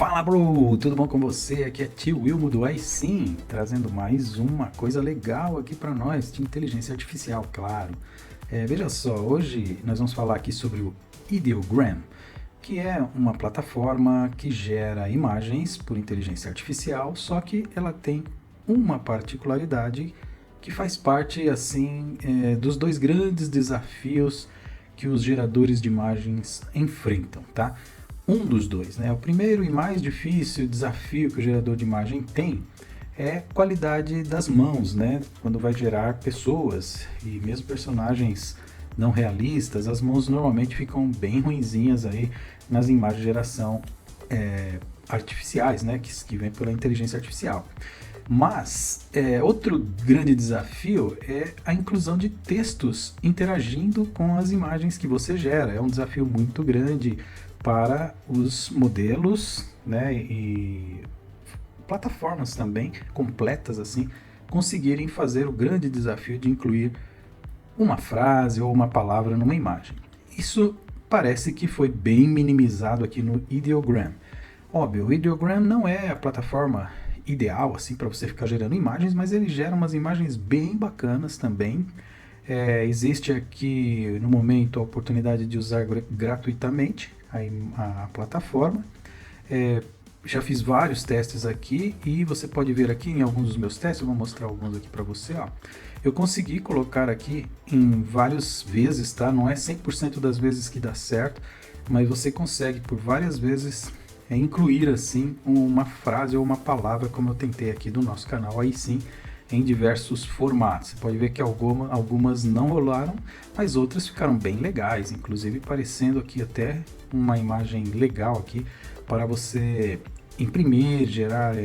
Fala, bro! Tudo bom com você? Aqui é Tio Wilmo do iSim, trazendo mais uma coisa legal aqui para nós, de inteligência artificial, claro. Veja só, hoje nós vamos falar aqui sobre o Ideogram, que é uma plataforma que gera imagens por inteligência artificial, só que ela tem uma particularidade que faz parte, assim, dos dois grandes desafios que os geradores de imagens enfrentam, tá? Um dos dois, né? O primeiro e mais difícil desafio que o gerador de imagem tem é a qualidade das mãos, né? Quando vai gerar pessoas e mesmo personagens não realistas, as mãos normalmente ficam bem ruinzinhas aí nas imagens de geração artificiais, né? Que vem pela inteligência artificial. Mas outro grande desafio é a inclusão de textos interagindo com as imagens que você gera. É um desafio muito grande para os modelos, né, e plataformas também completas assim conseguirem fazer o grande desafio de incluir uma frase ou uma palavra numa imagem. Isso parece que foi bem minimizado aqui no Ideogram. Óbvio, o Ideogram não é a plataforma ideal assim para você ficar gerando imagens, mas ele gera umas imagens bem bacanas também. Existe aqui no momento a oportunidade de usar gratuitamente a plataforma. Já fiz vários testes aqui e você pode ver aqui em alguns dos meus testes, eu vou mostrar alguns aqui para você. Ó. Eu consegui colocar aqui em várias vezes, tá? Não é 100% das vezes que dá certo, mas você consegue por várias vezes incluir assim uma frase ou uma palavra, como eu tentei aqui do nosso canal, aí sim, em diversos formatos. Você pode ver que algumas não rolaram, mas outras ficaram bem legais, inclusive parecendo aqui até uma imagem legal aqui para você imprimir, gerar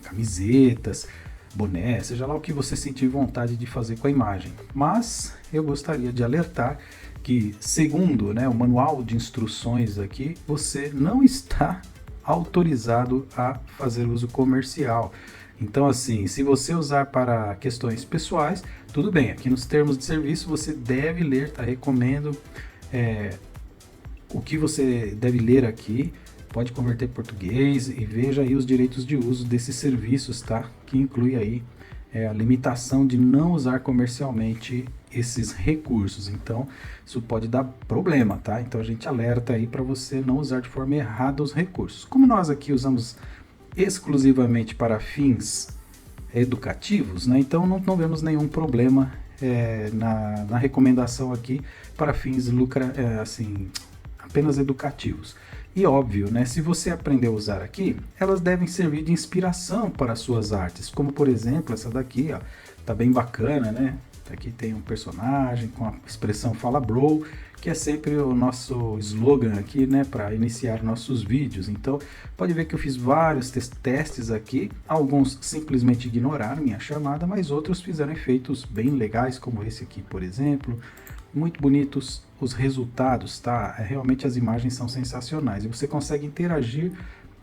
camisetas, boné, seja lá o que você sentir vontade de fazer com a imagem. Mas eu gostaria de alertar que, segundo, né, o manual de instruções aqui, você não está autorizado a fazer uso comercial. Então, assim, se você usar para questões pessoais, tudo bem. Aqui nos termos de serviço você deve ler, tá? Recomendo o que você deve ler aqui. Pode converter para português e veja aí os direitos de uso desses serviços, tá? Que inclui aí a limitação de não usar comercialmente esses recursos. Então, isso pode dar problema, tá? Então, a gente alerta aí para você não usar de forma errada os recursos. Como nós aqui usamos exclusivamente para fins educativos, né? Então não vemos nenhum problema na recomendação aqui para fins assim, apenas educativos. E óbvio, né? Se você aprender a usar aqui, elas devem servir de inspiração para as suas artes, como por exemplo essa daqui, ó, tá bem bacana, né? Aqui tem um personagem com a expressão "Fala Bro", que é sempre o nosso slogan aqui, né, para iniciar nossos vídeos. Então, pode ver que eu fiz vários testes aqui, alguns simplesmente ignoraram minha chamada, mas outros fizeram efeitos bem legais, como esse aqui, por exemplo. Muito bonitos os resultados, tá? Realmente as imagens são sensacionais e você consegue interagir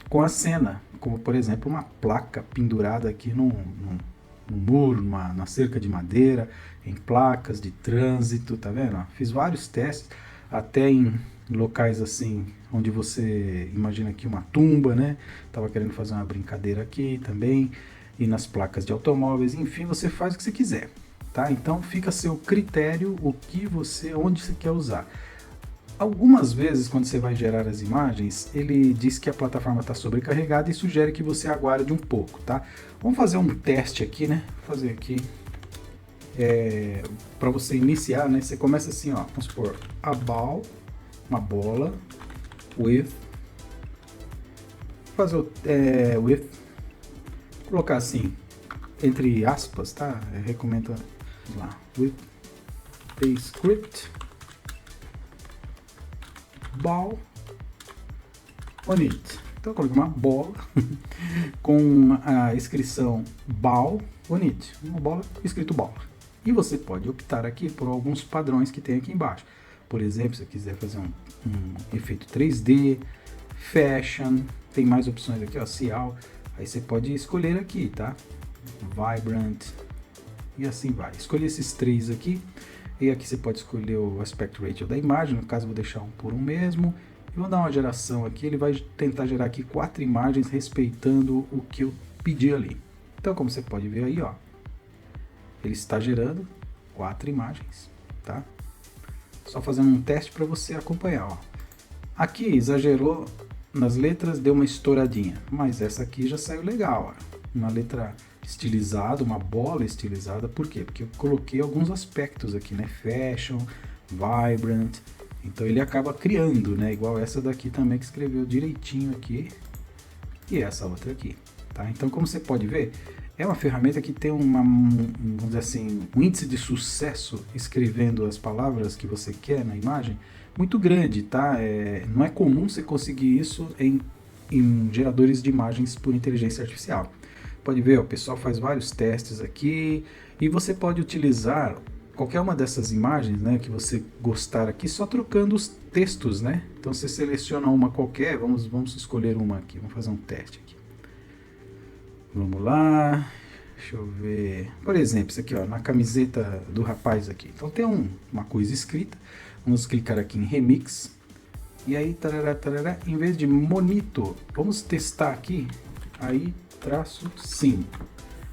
com a cena, como por exemplo uma placa pendurada aqui num muro, na cerca de madeira, em placas de trânsito, tá vendo? Fiz vários testes, até em locais assim, onde você imagina aqui uma tumba, né? Tava querendo fazer uma brincadeira aqui também, e nas placas de automóveis, enfim, você faz o que você quiser, tá? Então fica a seu critério onde você quer usar. Algumas vezes, quando você vai gerar as imagens, ele diz que a plataforma está sobrecarregada e sugere que você aguarde um pouco, tá? Vamos fazer um teste aqui, né? Vou fazer aqui para você iniciar, né? Você começa assim, ó, vamos supor, a ball, uma bola, with, fazer with, colocar assim, entre aspas, tá? Eu recomendo lá, with the script ball on it. Então eu coloquei uma bola com a inscrição ball on it, uma bola escrito ball. E você pode optar aqui por alguns padrões que tem aqui embaixo. Por exemplo, se você quiser fazer um efeito 3D, fashion, tem mais opções aqui, ó, cial. Aí você pode escolher aqui, tá? Vibrant e assim vai. Escolher esses três aqui. E aqui você pode escolher o aspect ratio da imagem, no caso eu vou deixar 1 por 1 mesmo. E vou dar uma geração aqui, ele vai tentar gerar aqui 4 imagens respeitando o que eu pedi ali. Então, como você pode ver aí, ó, ele está gerando 4 imagens, tá? Só fazendo um teste para você acompanhar, ó. Aqui exagerou nas letras, deu uma estouradinha, mas essa aqui já saiu legal, ó. Uma letra estilizada, uma bola estilizada, por quê? Porque eu coloquei alguns aspectos aqui, né? Fashion, vibrant, então ele acaba criando, né? Igual essa daqui também que escreveu direitinho aqui, e essa outra aqui, tá? Então, como você pode ver, é uma ferramenta que tem vamos dizer assim, um índice de sucesso escrevendo as palavras que você quer na imagem muito grande, tá? Não é comum você conseguir isso em geradores de imagens por inteligência artificial. Pode ver, ó, o pessoal faz vários testes aqui e você pode utilizar qualquer uma dessas imagens, né, que você gostar aqui, só trocando os textos, né? Então você seleciona uma qualquer, vamos escolher uma aqui, vamos fazer um teste aqui. Vamos lá, deixa eu ver, por exemplo, isso aqui, ó, na camiseta do rapaz aqui. Então tem uma coisa escrita, vamos clicar aqui em Remix, e aí, tarará, tarará, em vez de Monito, vamos testar aqui, aí, traço sim,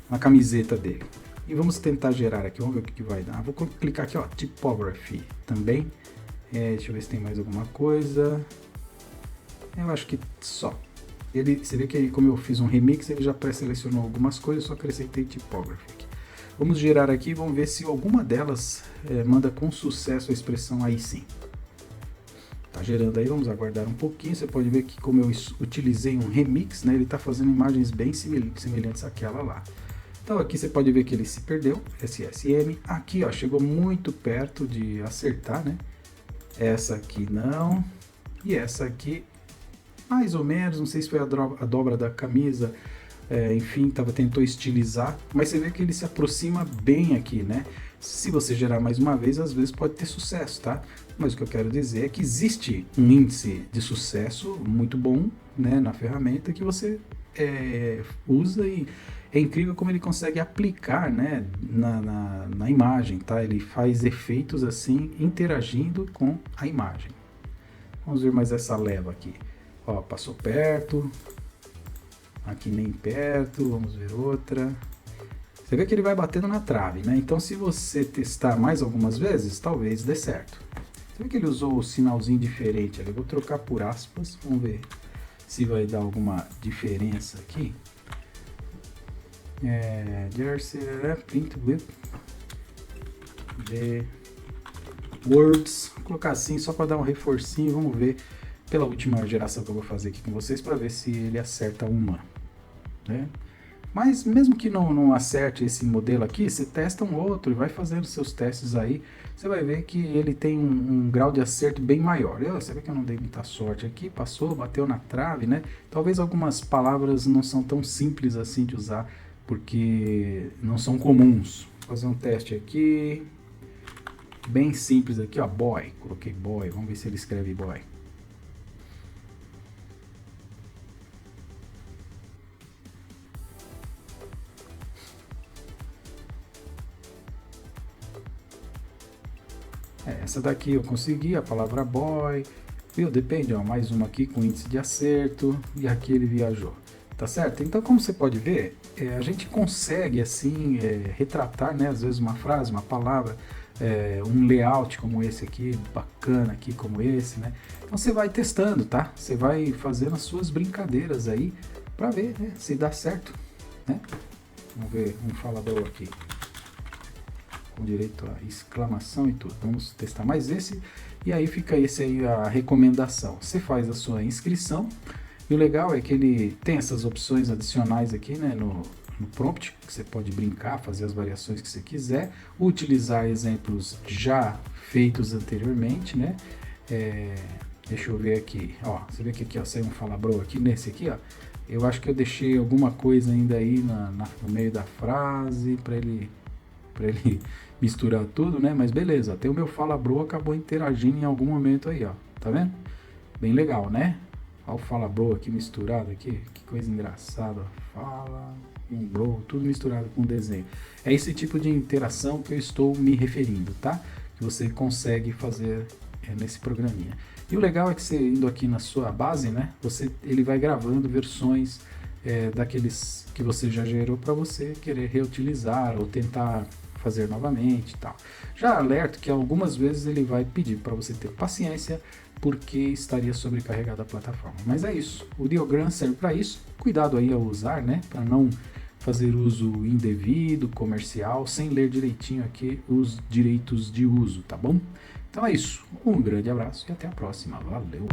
na camiseta dele. E vamos tentar gerar aqui, vamos ver o que vai dar. Vou clicar aqui, ó, Typography também. Deixa eu ver se tem mais alguma coisa. Eu acho que só. Você vê que como eu fiz um remix, ele já pré-selecionou algumas coisas, só acrescentei Typography aqui. Vamos gerar aqui, vamos ver se alguma delas manda com sucesso a expressão aí sim. Tá gerando aí, vamos aguardar um pouquinho. Você pode ver que como eu utilizei um remix, né, ele está fazendo imagens bem semelhantes àquela lá. Então aqui você pode ver que ele se perdeu, SSM. Aqui, ó, chegou muito perto de acertar, né? Essa aqui não. E essa aqui, mais ou menos, não sei se foi a dobra da camisa, enfim, tentou estilizar. Mas você vê que ele se aproxima bem aqui, né? Se você gerar mais uma vez, às vezes pode ter sucesso, tá? Mas o que eu quero dizer é que existe um índice de sucesso muito bom, né, na ferramenta que você usa, e é incrível como ele consegue aplicar, né, na imagem, tá? Ele faz efeitos assim, interagindo com a imagem. Vamos ver mais essa leva aqui. Ó, passou perto, aqui nem perto, vamos ver outra. Você vê que ele vai batendo na trave, né? Então, se você testar mais algumas vezes, talvez dê certo. Você vê que ele usou o sinalzinho diferente ali. Vou trocar por aspas, vamos ver se vai dar alguma diferença aqui. Jersey, print with the words. Vou colocar assim só para dar um reforcinho. Vamos ver pela última geração que eu vou fazer aqui com vocês para ver se ele acerta uma, né? Mas mesmo que não acerte esse modelo aqui, você testa um outro e vai fazendo seus testes aí, você vai ver que ele tem um grau de acerto bem maior. Você vê que eu não dei muita sorte aqui, passou, bateu na trave, né? Talvez algumas palavras não são tão simples assim de usar, porque não são comuns. Vou fazer um teste aqui, bem simples aqui, ó, boy, coloquei boy, vamos ver se ele escreve boy. Essa daqui eu consegui, a palavra boy, viu? Depende, ó, mais uma aqui com índice de acerto, e aqui ele viajou, tá certo? Então, como você pode ver, a gente consegue, assim, retratar, né, às vezes uma frase, uma palavra, um layout como esse aqui, bacana aqui como esse, né? Então, você vai testando, tá? Você vai fazendo as suas brincadeiras aí, pra ver, né, se dá certo, né? Vamos ver um falador aqui, com direito a exclamação e tudo. Vamos testar mais esse, e aí fica esse aí a recomendação. Você faz a sua inscrição, e o legal é que ele tem essas opções adicionais aqui, né, no prompt, que você pode brincar, fazer as variações que você quiser, utilizar exemplos já feitos anteriormente, né? Deixa eu ver aqui, ó, você vê que aqui, ó, saiu um falabro aqui, nesse aqui, ó, eu acho que eu deixei alguma coisa ainda aí no meio da frase, para ele misturar tudo, né? Mas beleza, até o meu falabro acabou interagindo em algum momento aí, ó. Tá vendo? Bem legal, né? Olha o falabro aqui misturado aqui. Que coisa engraçada. Fala, um bro, tudo misturado com desenho. É esse tipo de interação que eu estou me referindo, tá? Que você consegue fazer nesse programinha. E o legal é que você indo aqui na sua base, né, ele vai gravando versões daqueles que você já gerou para você querer reutilizar ou tentar fazer novamente e tal. Já alerto que algumas vezes ele vai pedir para você ter paciência porque estaria sobrecarregada a plataforma. Mas é isso, o Diogram serve para isso. Cuidado aí ao usar, né, para não fazer uso indevido, comercial, sem ler direitinho aqui os direitos de uso, tá bom? Então é isso, um grande abraço e até a próxima, valeu!